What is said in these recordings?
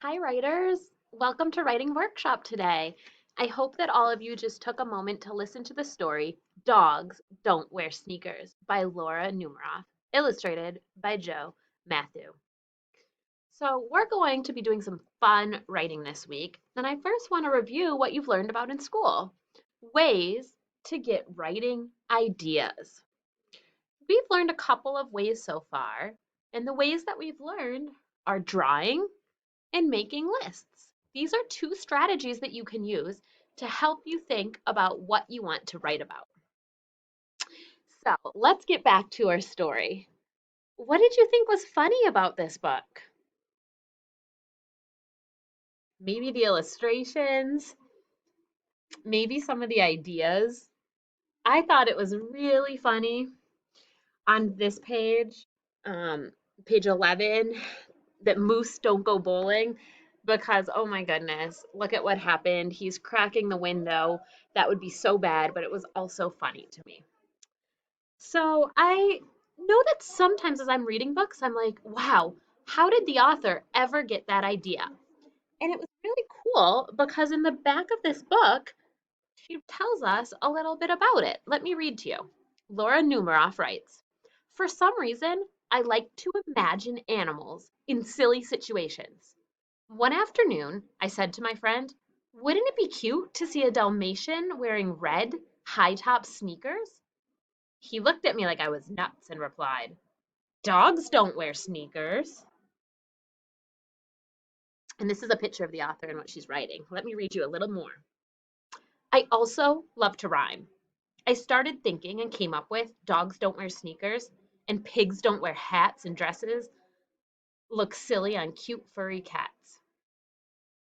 Hi, writers. Welcome to Writing Workshop today. I hope that all of you just took a moment to listen to the story Dogs Don't Wear Sneakers by Laura Numeroff, illustrated by Joe Matthew. So, we're going to be doing some fun writing this week, and I first want to review what you've learned about in school ways to get writing ideas. We've learned a couple of ways so far, and the ways that we've learned are drawing and making lists. These are two strategies that you can use to help you think about what you want to write about. So let's get back to our story. What did you think was funny about this book? Maybe the illustrations, maybe some of the ideas. I thought it was really funny on this page, um, page 11, that moose don't go bowling because, oh my goodness, look at what happened. He's cracking the window. That would be so bad, but it was also funny to me. So I know that sometimes as I'm reading books, I'm like, wow, how did the author ever get that idea? And it was really cool because in the back of this book, she tells us a little bit about it. Let me read to you. Laura Numeroff writes, for some reason, I like to imagine animals in silly situations. One afternoon, I said to my friend, wouldn't it be cute to see a Dalmatian wearing red, high top sneakers? He looked at me like I was nuts and replied, dogs don't wear sneakers. And this is a picture of the author and what she's writing. Let me read you a little more. I also love to rhyme. I started thinking and came up with dogs don't wear sneakers and pigs don't wear hats and dresses look silly on cute furry cats.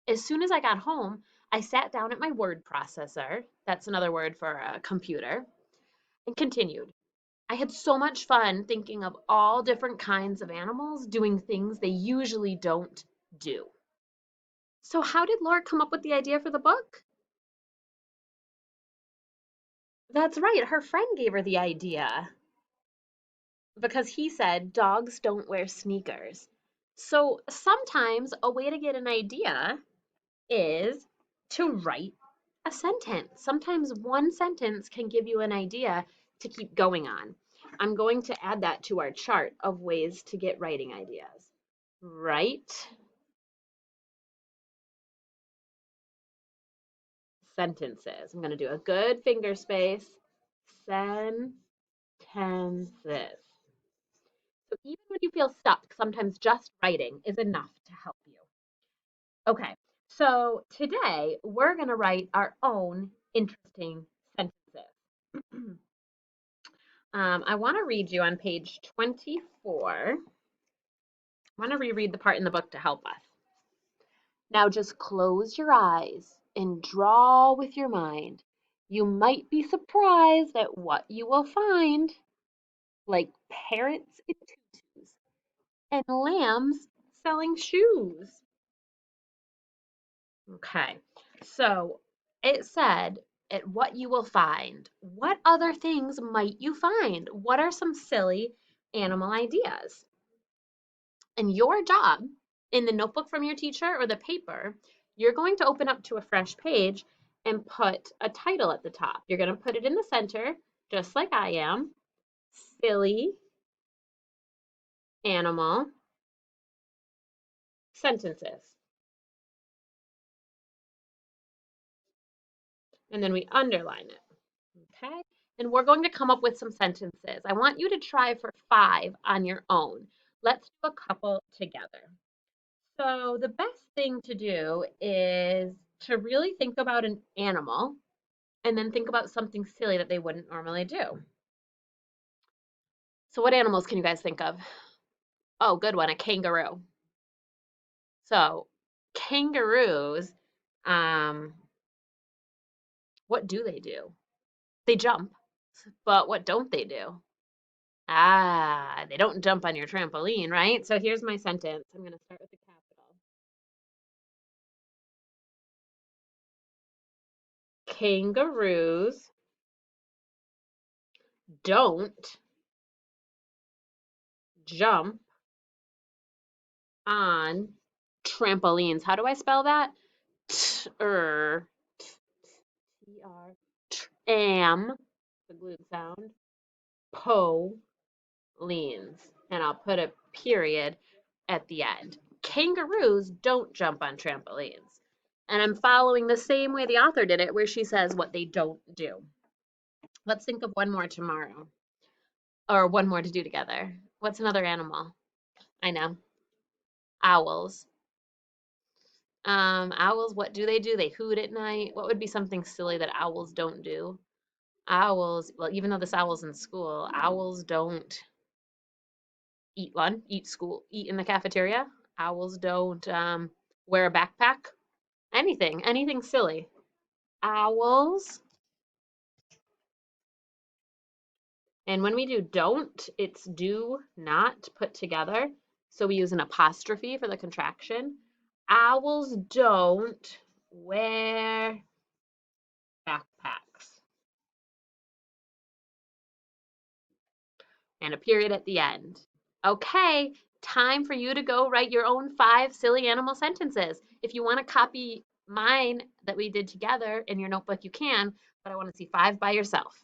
As soon as I got home, I sat down at my word processor, that's another word for a computer, and continued. I had so much fun thinking of all different kinds of animals doing things they usually don't do. So, how did Laura come up with the idea for the book? That's right, her friend gave her the idea because he said dogs don't wear sneakers. So, sometimes a way to get an idea is to write a sentence. Sometimes one sentence can give you an idea to keep going on. I'm going to add that to our chart of ways to get writing ideas. Write sentences. I'm going to do a good finger space. Sentences. So even when you feel stuck, sometimes just writing is enough to help you. Okay, so today we're going to write our own interesting sentences. I want to read you on page 24. I want to reread the part in the book to help us. Now just close your eyes and draw with your mind. You might be surprised at what you will find, like parrots in tutus and lambs selling shoes. Okay, so it said at what you will find. What other things might you find? What are some silly animal ideas? And your job in the notebook from your teacher or the paper, you're going to open up to a fresh page and put a title at the top. You're going to put it in the center, just like I am. Silly animal sentences. And then we underline it. Okay? And we're going to come up with some sentences. I want you to try for 5 on your own. Let's do a couple together. So the best thing to do is to really think about an animal and then think about something silly that they wouldn't normally do. So what animals can you guys think of? Oh, good one, a kangaroo. So kangaroos, um, what do they do? They jump, but what don't they do? Ah, they don't jump on your trampoline, right? So here's my sentence. I'm going to start with the capital. Kangaroos don't jump on Trampolines. How do I spell that? T-er, T-R, am, the glued sound, po, leans. And I'll put a period at the end. Kangaroos don't jump on trampolines. And I'm following the same way the author did it, where she says what they don't do. Let's think of one more tomorrow, or one more to do together. What's another animal? I know. Owls. Owls, what do? They hoot at night. What would be something silly that owls don't do? Owls, well, even though this owl's in school, owls don't eat lunch, eat in the cafeteria. Owls don't wear a backpack. Anything silly. Owls. And when we do don't, it's do not put together. So we use an apostrophe for the contraction. Owls don't wear backpacks. And a period at the end. Okay, time for you to go write your own 5 silly animal sentences. If you want to copy mine that we did together in your notebook, you can, but I want to see 5 by yourself.